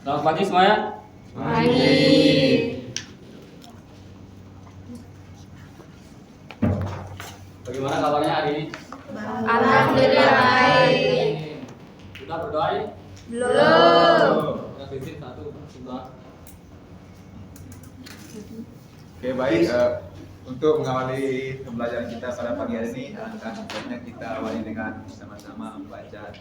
Selamat pagi semuanya. Pagi. Bagaimana kabarnya hari ini? Alhamdulillah baik. Sudah berdoa ya? Belum. Kita visit satu berdoa. Oke, baik. Untuk mengawali pembelajaran kita pada pagi hari ini, alangkah baiknya kita awali dengan sama-sama membaca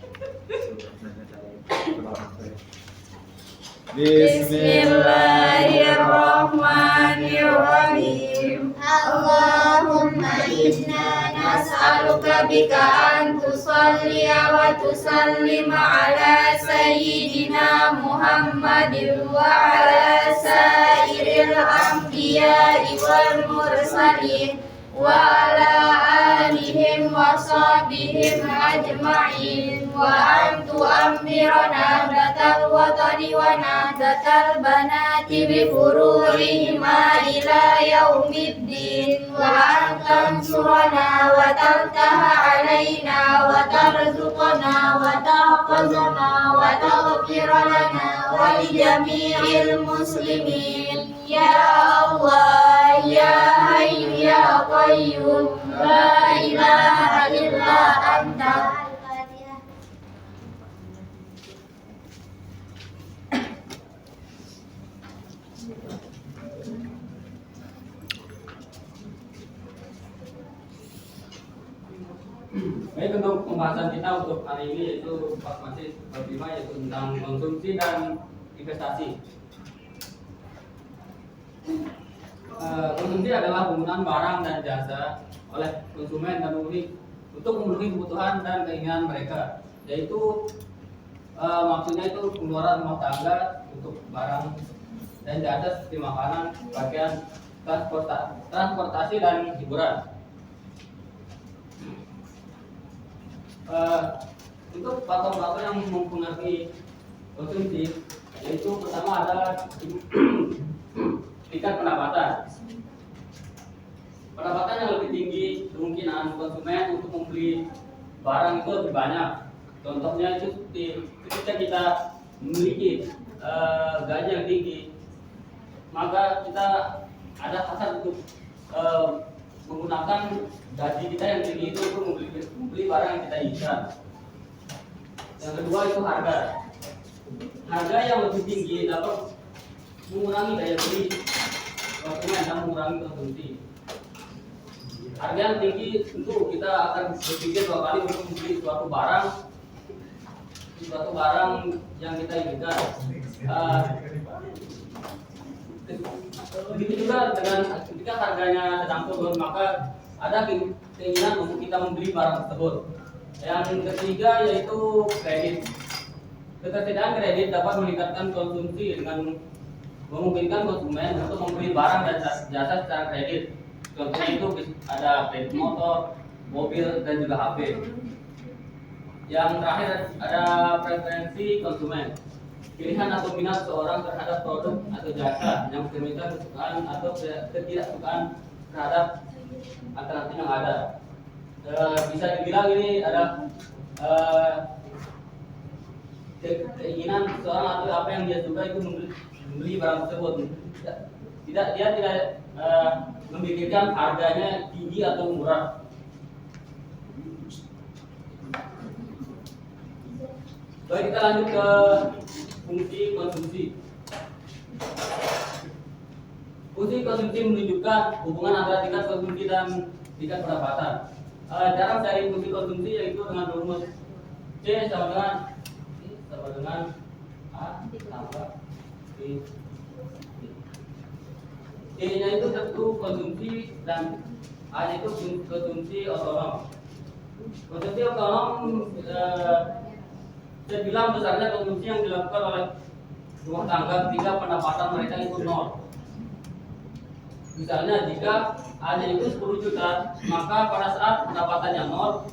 Bismillahirrahmanirrahim. Allahumma inna nas'aluka bika an tusalliya wa tusallima ala sayyidina Muhammadin wa ala sairil anbiya'i wal mursalin wa ala alihim wa sahbihim ajma'in wa an tu'ammirana datal watani wa nadatal banati bi furu'ihima ila yaumiddin wa an tansurana wa taltaha alaina wa tarzuqana wa tahfazana wa taghfira lana wa li jami'il muslimin ya Allah ya Hayyu ya Qayyum la ilaha illa anta. Baik, untuk pembahasan kita untuk hari ini yaitu masih berlima, yaitu tentang konsumsi dan investasi. Konsumsi adalah penggunaan barang dan jasa oleh konsumen dan pembeli untuk memenuhi kebutuhan dan keinginan mereka, yaitu maksudnya itu pengeluaran rumah tangga untuk barang dan jasa seperti makanan, pakaian, transportasi dan hiburan. Untuk faktor-faktor yang mempengaruhi konsumsi, yaitu pertama adalah tingkat pendapatan. Pendapatan yang lebih tinggi, kemungkinan konsumen untuk membeli barang itu lebih banyak. Contohnya itu seperti ketika kita memiliki gaji yang tinggi, maka kita ada hasrat untuk menggunakan gaji kita yang tinggi itu untuk membeli barang yang kita inginkan. Yang kedua itu harga. Harga yang lebih tinggi dapat mengurangi daya beli konsumen dan mengurangi konsumsi. Harga yang tinggi tentu kita akan berpikir dua kali untuk membeli suatu barang yang kita inginkan. Begitu juga dengan ketika harganya sedang turun, maka ada keinginan untuk kita membeli barang tersebut. Yang ketiga yaitu kredit. Ketersediaan kredit dapat meningkatkan konsumsi dengan memungkinkan konsumen untuk membeli barang dan jasa secara kredit. Contohnya itu ada kredit motor, mobil, dan juga HP. Yang terakhir ada preferensi konsumen. Pilihan atau minat seorang terhadap produk atau jasa yang mencerminkan kesukaan atau ketidaksukaan terhadap alternatif yang ada. Bisa dibilang ini ada keinginan seorang atau apa yang dia suka itu membeli barang tersebut. Dia tidak memikirkan harganya tinggi atau murah. Baik, kita lanjut ke fungsi konsumsi. Fungsi konsumsi menunjukkan hubungan antara tingkat konsumsi dan tingkat pendapatan. Cara mencari fungsi konsumsi yaitu dengan rumus C sama dengan A tambah B. C-nya itu tentu konsumsi dan A-nya itu konsumsi otonom. Konsumsi otonom saya bilang besarnya konsumsi yang dilakukan oleh rumah tangga ketika pendapatan mereka itu nol. Misalnya jika ada itu 10 juta, maka pada saat pendapatannya nol,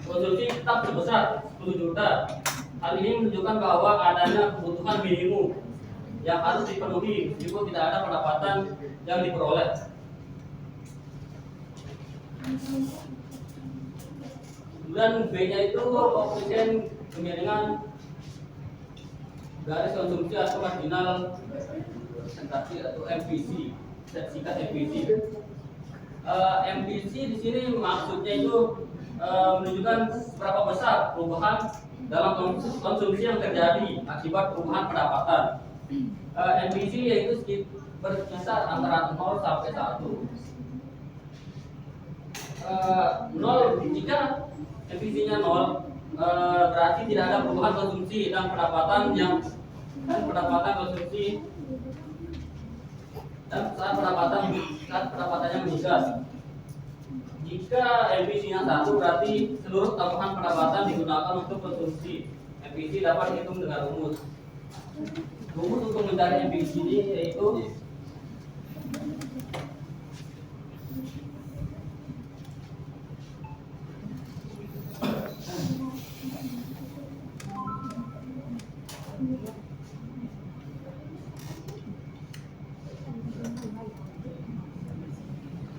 konsumsi tetap sebesar 10 juta. Hal ini menunjukkan bahwa adanya kebutuhan minimum yang harus dipenuhi jika tidak ada pendapatan yang diperoleh. Kemudian B-nya itu koefisien kemiringan garis konsumsi atau marginal presentasi atau MPC, singkat MPC. MPC di sini maksudnya itu menunjukkan seberapa besar perubahan dalam konsumsi yang terjadi akibat perubahan pendapatan. MPC yaitu berkisar antara 0 sampai 1. 0 jika MPC-nya 0 berarti tidak ada perubahan konsumsi dan pendapatan konsumsi dan saat pendapatannya meningkat. Jika MPC-nya 1 berarti seluruh tambahan pendapatan digunakan untuk konsumsi. MPC dapat dihitung dengan rumus. Rumus untuk mencari MPC ini yaitu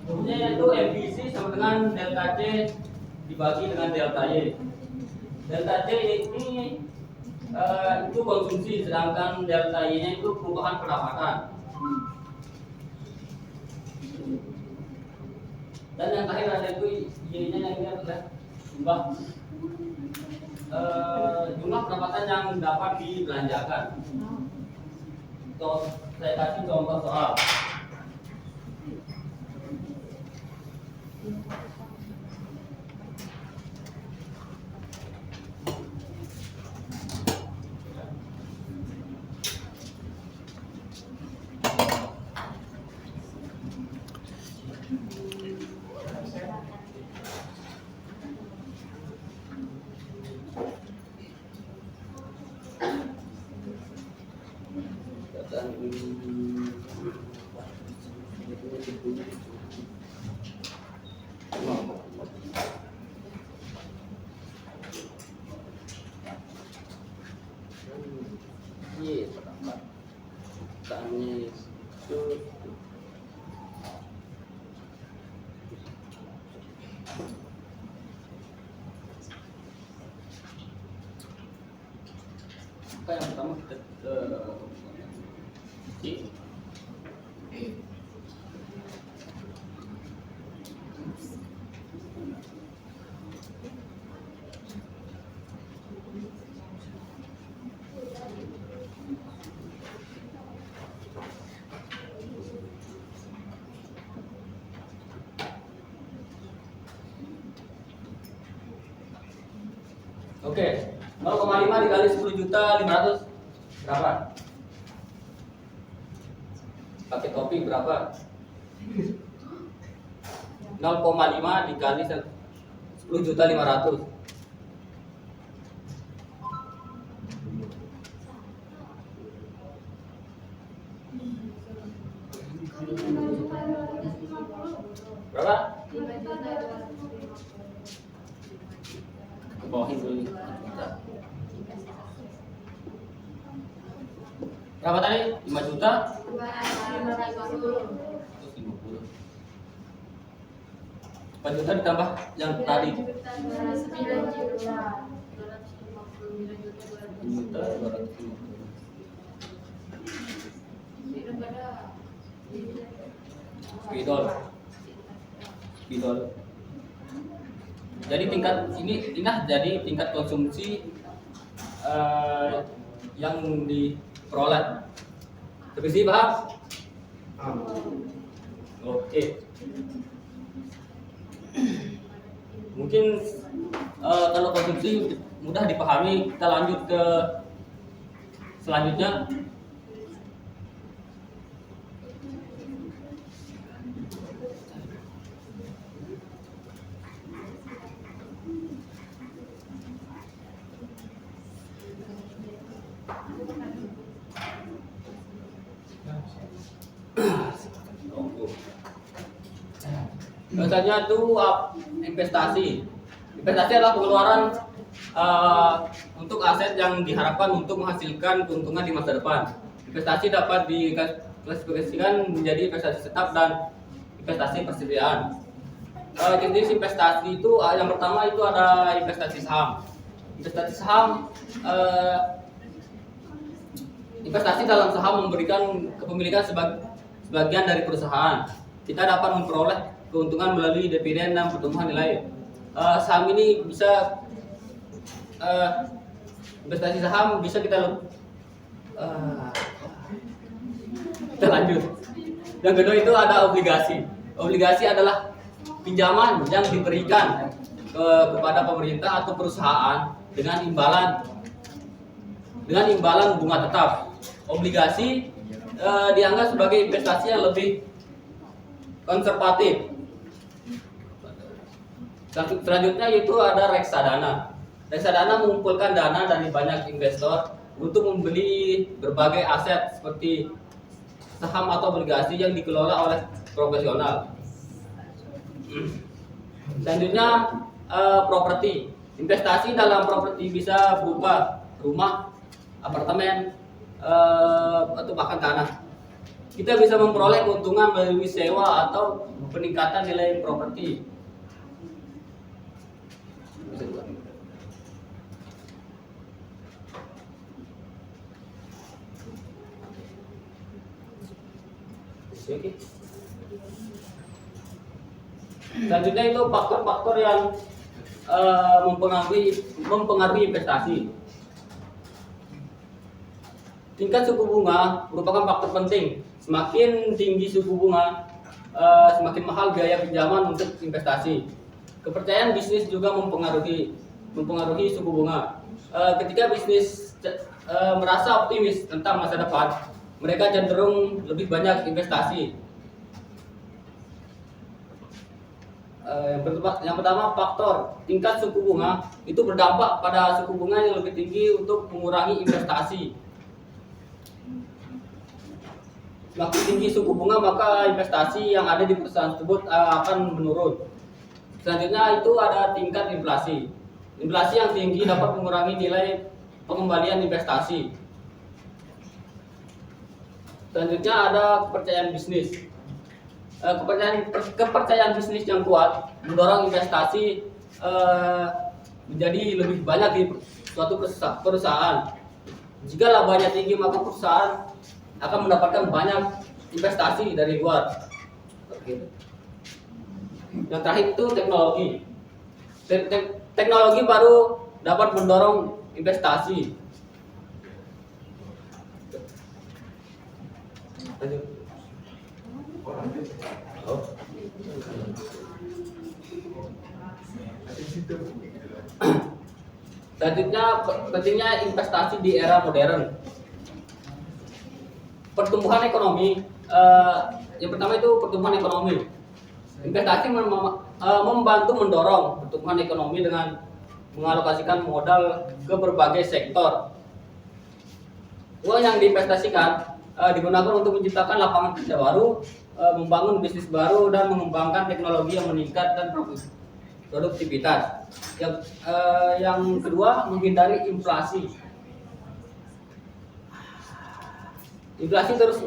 rumusnya yaitu MPC sama dengan delta C dibagi dengan delta Y. Delta C ini itu konsumsi, sedangkan delta Y-nya itu perubahan pendapatan. Dan yang terakhir ada itu Y-nya yang ini adalah jumlah pendapatan yang dapat dibelanjakan. So, saya kasih contoh soal. Yang pertama kita Oke, 0,5 dikali 10.500.000 berapa? Pakai topi berapa? 0,5 dikali 10.500.000. Berapa? Ke bawahin dulu. Berapa tadi? 5 juta? 4 juta ditambah yang tadi 9 juta 250. Spidol. Jadi tingkat ini jadi tingkat konsumsi yang diperoleh. Terus paham? Oke. Mungkin kalau konsumsi mudah dipahami, kita lanjut ke selanjutnya. Biasanya itu investasi. Investasi adalah pengeluaran untuk aset yang diharapkan untuk menghasilkan keuntungan di masa depan. Investasi dapat diklasifikasikan menjadi investasi tetap dan investasi persediaan. Jenis investasi itu yang pertama itu ada investasi saham. Investasi saham investasi dalam saham memberikan kepemilikan sebagian dari perusahaan. Kita dapat memperoleh keuntungan melalui dividen dan pertumbuhan nilai. Saham ini bisa investasi saham bisa kita lanjut. Yang kedua itu ada obligasi. Obligasi adalah pinjaman yang diberikan kepada pemerintah atau perusahaan dengan imbalan bunga tetap. Obligasi dianggap sebagai investasi yang lebih konservatif. Selanjutnya yaitu ada reksadana. Reksadana mengumpulkan dana dari banyak investor untuk membeli berbagai aset seperti saham atau obligasi yang dikelola oleh profesional. Selanjutnya properti. Investasi dalam properti bisa berupa rumah, apartemen, atau bahkan tanah. Kita bisa memperoleh keuntungan melalui sewa atau peningkatan nilai properti. Oke. Selanjutnya itu faktor-faktor yang mempengaruhi investasi. Tingkat suku bunga merupakan faktor penting. Semakin tinggi suku bunga, semakin mahal biaya pinjaman untuk investasi. Kepercayaan bisnis juga mempengaruhi suku bunga. Ketika bisnis merasa optimis tentang masa depan, mereka cenderung lebih banyak investasi. Yang pertama, faktor tingkat suku bunga itu berdampak pada suku bunga yang lebih tinggi untuk mengurangi investasi. Semakin tinggi suku bunga, maka investasi yang ada di perusahaan tersebut akan menurun. Selanjutnya itu ada tingkat inflasi. Inflasi yang tinggi dapat mengurangi nilai pengembalian investasi. Selanjutnya ada kepercayaan bisnis. Kepercayaan bisnis yang kuat mendorong investasi menjadi lebih banyak di suatu perusahaan. Jika labanya tinggi, maka perusahaan akan mendapatkan banyak investasi dari luar. Yang terakhir itu teknologi. Teknologi baru dapat mendorong investasi. Lanjut. Selanjutnya, pentingnya investasi di era modern. Pertumbuhan ekonomi, yang pertama itu pertumbuhan ekonomi. Investasi membantu mendorong pertumbuhan ekonomi dengan mengalokasikan modal ke berbagai sektor. Uang yang diinvestasikan digunakan untuk menciptakan lapangan kerja baru, membangun bisnis baru, dan mengembangkan teknologi yang meningkatkan produktivitas. Yang kedua, menghindari inflasi. Inflasi terus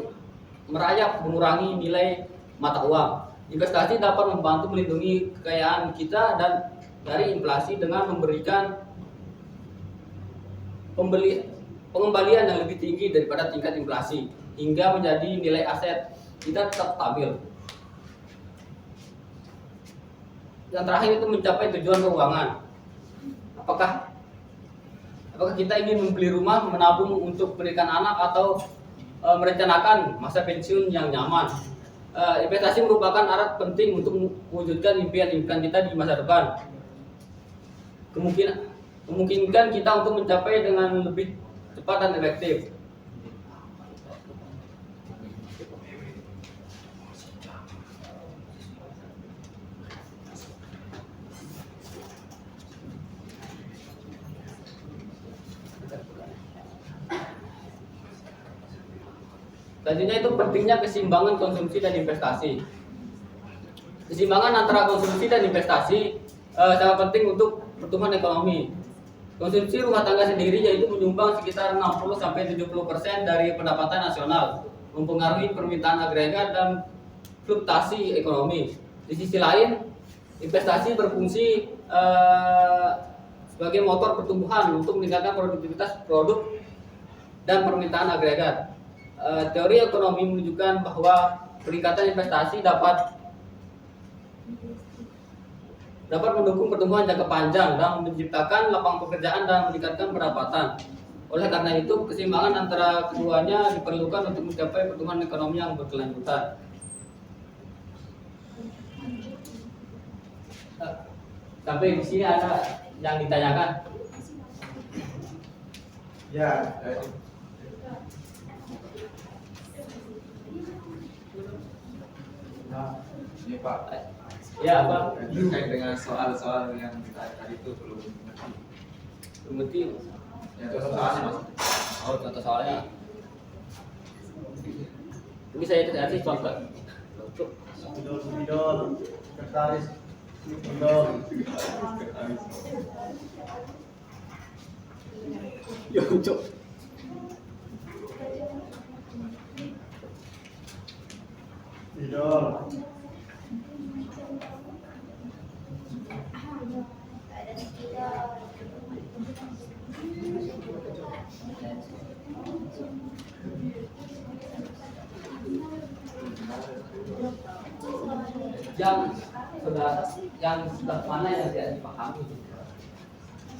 merayap mengurangi nilai mata uang. Investasi dapat membantu melindungi kekayaan kita dan dari inflasi dengan memberikan pengembalian yang lebih tinggi daripada tingkat inflasi, hingga menjadi nilai aset kita tetap stabil. Yang terakhir itu mencapai tujuan keuangan. Apakah kita ingin membeli rumah, menabung untuk pendidikan anak, atau merencanakan masa pensiun yang nyaman? Investasi merupakan alat penting untuk mewujudkan impian-impian kita di masa depan. Memungkinkan kita untuk mencapai dengan lebih cepat dan efektif. Selanjutnya itu pentingnya keseimbangan konsumsi dan investasi. Keseimbangan antara konsumsi dan investasi sangat penting untuk pertumbuhan ekonomi. Konsumsi rumah tangga sendiri yaitu menyumbang sekitar 60-70% dari pendapatan nasional, mempengaruhi permintaan agregat dan fluktuasi ekonomi. Di sisi lain, investasi berfungsi sebagai motor pertumbuhan untuk meningkatkan produktivitas produk dan permintaan agregat. Teori ekonomi menunjukkan bahwa peningkatan investasi dapat mendukung pertumbuhan jangka panjang dan menciptakan lapangan pekerjaan dan meningkatkan pendapatan. Oleh karena itu, keseimbangan antara keduanya diperlukan untuk mencapai pertumbuhan ekonomi yang berkelanjutan. Sampai di sini ada yang ditanyakan? Ya. Nah, ini Pak. Ya, Pak. Terkait dengan soal-soal yang kita tadi itu belum Berarti ya contoh soalnya Mas. oh, contoh soalnya. Ini saya kasih contoh. Idol, sekretaris, idol. Yo, cok. Idol. Yang sebelah mana yang tidak dipahami?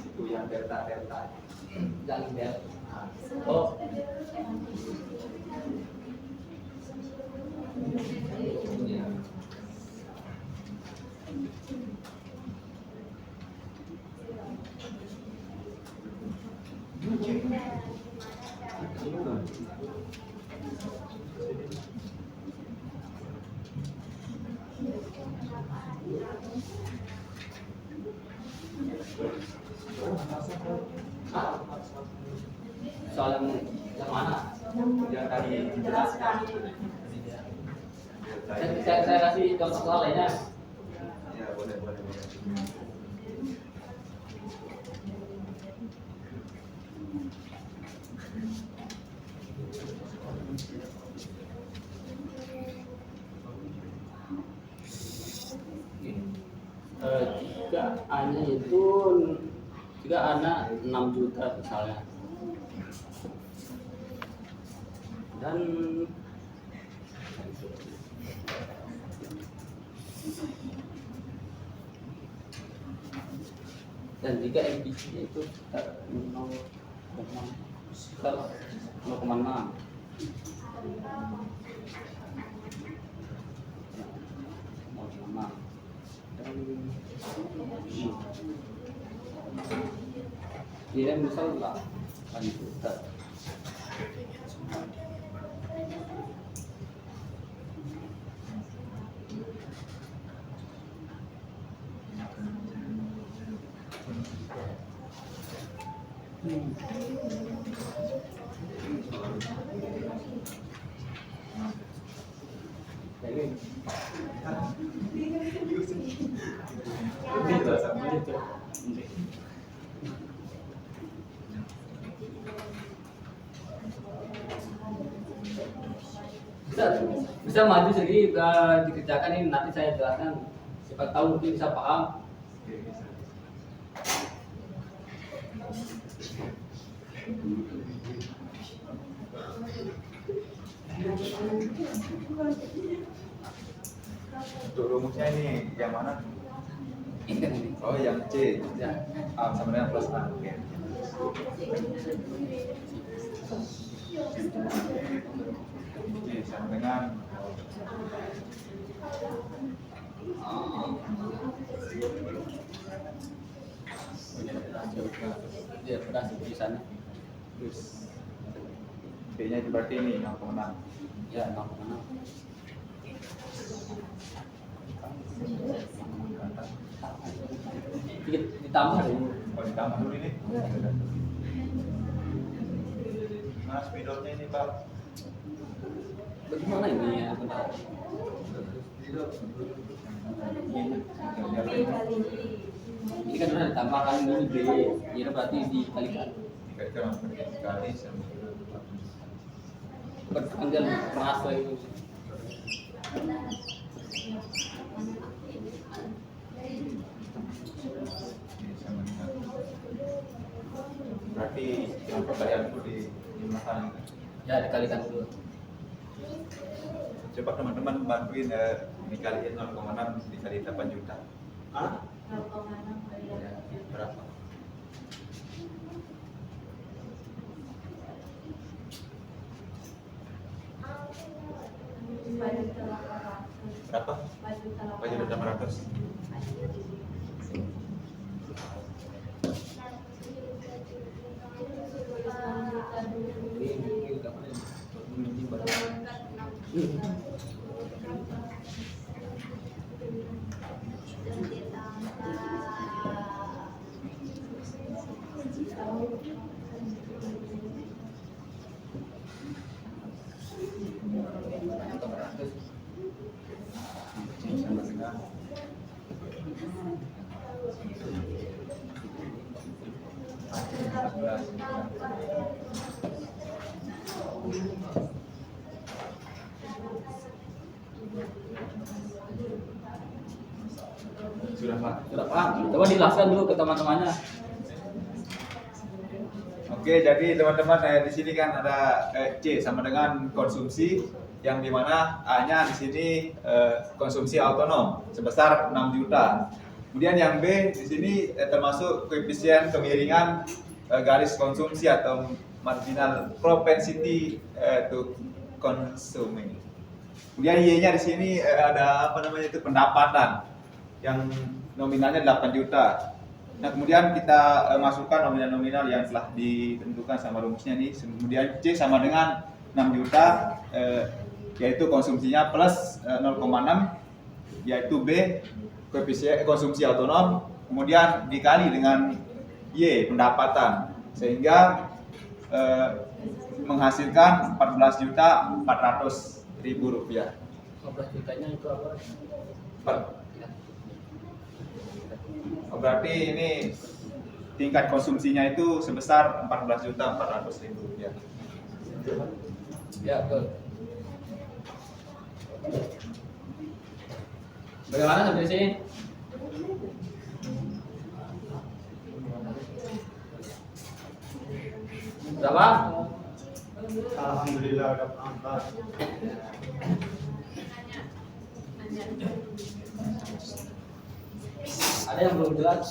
Itu yang delta. Yang delta. Oh. Ya. Soal yang mana? Yang tadi dijelaskan. Saya kasih contoh soal lainnya. Ya, boleh. Jika A-nya itu jika A-nya 6 juta misalnya, dan jika MPC-nya itu sekitar 0,6. Dia misal 8 juta. Bisa maju sendiri dikerjakan ini, nanti saya jelaskan, siapa tahu mungkin bisa paham. Untuk rumusnya ini yang mana? Ini kan ini. Oh, yang C. Ya. A sama dengan plus A. Oke. C sama dengan Dia berhasil di sana. plus B-nya itu berarti ini 0,6. Ya, 6,6. Ditambah dulu. Oh, ditambah dulu ini. Mana spidolnya ini, Pak? Bagaimana ini ya? Bentar. Ini kan sudah ditambahkan dulu B, jadi berarti dikalikan. Dikalikan kali sama Perpanjang merasa itu. ini sama dengan Berarti yang pemberian itu dijumlahkan. Ya, dikalikan dulu. Coba teman-teman bantuin dikaliin 0,6 dikali 8 juta. Hah? Ya, berapa? Berapa? 4.800. Sama dengan 14. Sudah Pak. Sudah paham? Coba dijelaskan dulu ke teman-temannya. Oke, jadi teman-teman di sini kan ada C sama dengan konsumsi yang dimana A-nya di sini konsumsi autonom sebesar 6 juta. Kemudian yang B di sini termasuk koefisien kemiringan garis konsumsi atau marginal propensity to consuming. Kemudian Y-nya di sini ada apa namanya itu pendapatan yang nominalnya 8 juta. Nah, kemudian kita masukkan nominal-nominal yang telah ditentukan sama rumusnya nih. Kemudian C sama dengan 6 juta yaitu konsumsinya plus 0,6 yaitu B koefisien konsumsi autonom, kemudian dikali dengan Y pendapatan sehingga menghasilkan 14.400.000 rupiah. 15 jutanya itu apa? Berarti ini tingkat konsumsinya itu sebesar 14.400.000 rupiah. Ya, betul. Bagaimana sampai sini? Berapa? Alhamdulillah udah angkat. Ada yang belum jelas?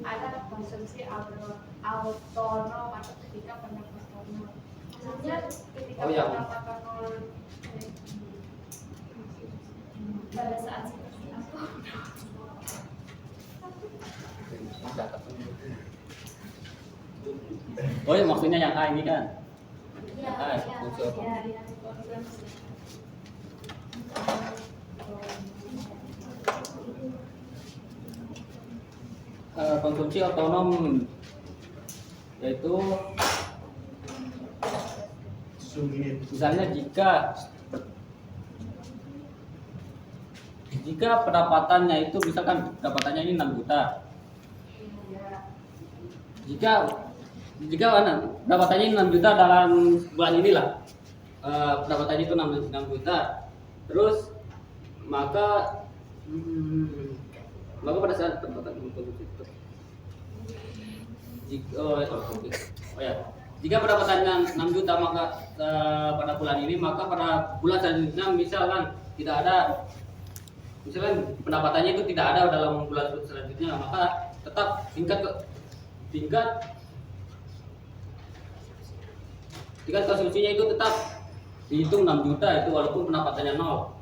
Ada konsumsi autonom atau ketika pendapatan nol. Maksudnya ketika Oh, ya. pendapatan nol pada saat seperti apa? Oh ya, maksudnya yang A ini kan? Ya, Ah, ya, unsur. ya, ya, konsumsi. Konsumsi otonom yaitu Sungit. misalnya jika pendapatannya itu misalkan pendapatannya ini 6 juta. Jika pendapatannya ini 6 juta dalam bulan inilah. Pendapatannya itu 6 juta. Terus maka pada saat pendapatan konsumsi itu jika pendapatannya 6 juta maka pada bulan ini maka pada bulan selanjutnya misalkan tidak ada pendapatannya itu tidak ada dalam bulan selanjutnya maka tetap tingkat konsumsinya itu tetap dihitung 6 juta itu walaupun pendapatannya 0.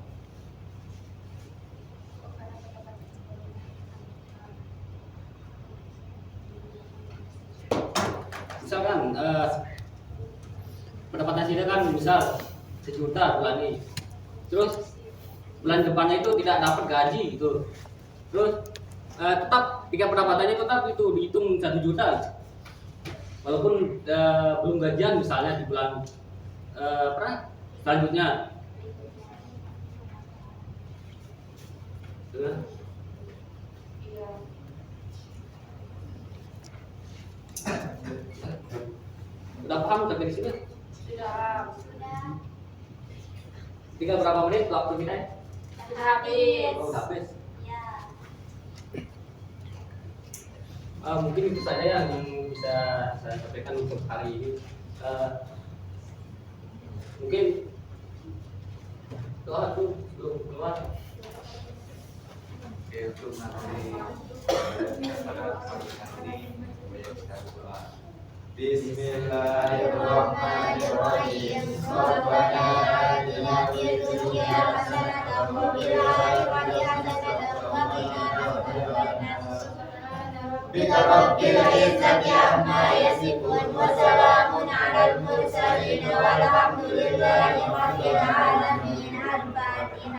Misalkan pendapatan kita kan misal 1 juta bulan ini, terus bulan depannya itu tidak dapat gaji gitu, terus tetap tingkat pendapatannya tetap itu dihitung 1 juta walaupun belum gajian misalnya di bulan selanjutnya. Udah paham sampai di sini? Sudah. Tinggal berapa menit waktu kita? Habis. Oh, habis. Ya. Mungkin itu saja yang bisa saya sampaikan untuk hari ini. Mungkin doa tuh belum keluar. Oke, untuk nanti pada pagi ini kita berdoa. Bismillahirrahmanirrahim. Rabbana atina fid dunya hasanatan wa fil akhirati hasanatan wa qina adzabannar. Bika rabbil izzati amma yasifun wa salamun alal mursalin walhamdulillahi rabbil alamin.